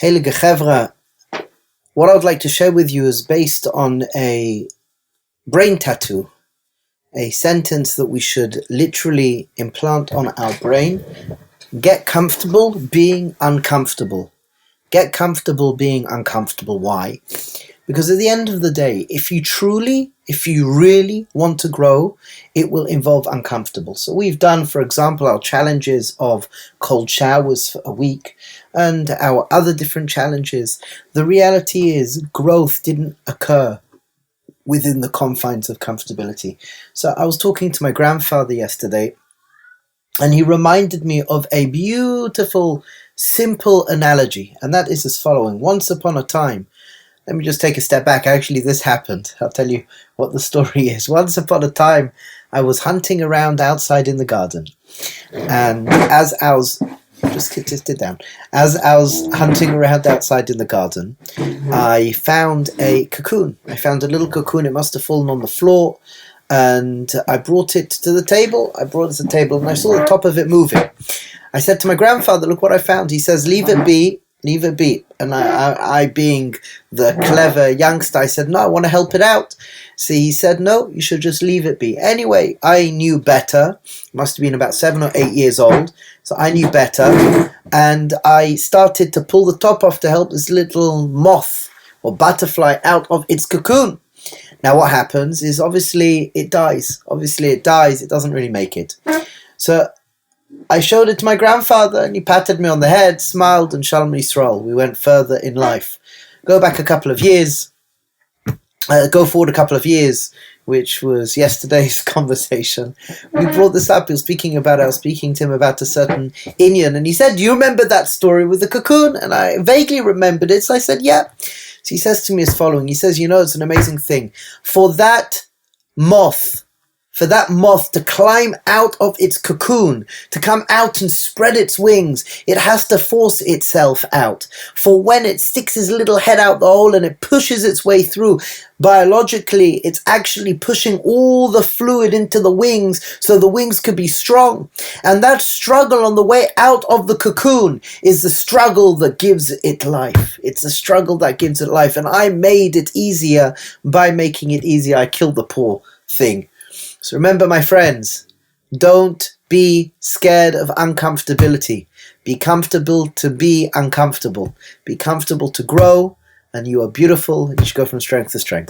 Heilige Chevra, what I would like to share with you is based on a brain tattoo, a sentence that we should literally implant on our brain. Get comfortable being uncomfortable. Get comfortable being uncomfortable. Why? Because at the end of the day, if you really want to grow, it will involve uncomfortable. So we've done, for example, our challenges of cold showers for a week and our other different challenges. The reality is growth didn't occur within the confines of comfortability. So I was talking to my grandfather yesterday, and he reminded me of a beautiful, simple analogy, and that is as following. Once upon a time, let me just take a step back. Actually, this happened. I'll tell you what the story is. Once upon a time, I was hunting around outside in the garden. And as I was hunting around outside in the garden, I found a cocoon. I found a little cocoon. It must have fallen on the floor. And I brought it to the table. And I saw the top of it moving. I said to my grandfather, look what I found. He says, leave it be. Leave it be. And I being the clever youngster, I said, no, I want to help it out. So he said, no, you should just leave it be. Anyway, I knew better. Must have been about 7 or 8 years old. So I knew better. And I started to pull the top off to help this little moth or butterfly out of its cocoon. Now what happens is obviously it dies. It doesn't really make it. So I showed it to my grandfather, and he patted me on the head, smiled, and Shalom Yisrael. We went further in life. Go forward a couple of years, which was yesterday's conversation. We brought this up. I was speaking to him about a certain Inyan, and he said, do you remember that story with the cocoon? And I vaguely remembered it, so I said, yeah. So he says to me as following. He says, it's an amazing thing. For that moth to climb out of its cocoon, to come out and spread its wings, it has to force itself out. For when it sticks its little head out the hole and it pushes its way through, biologically, it's actually pushing all the fluid into the wings so the wings could be strong. And that struggle on the way out of the cocoon is the struggle that gives it life. It's the struggle that gives it life. And I made it easier by making it easier. I killed the poor thing. So remember, my friends, don't be scared of uncomfortability. Be comfortable to be uncomfortable. Be comfortable to grow, and you are beautiful, and you should go from strength to strength.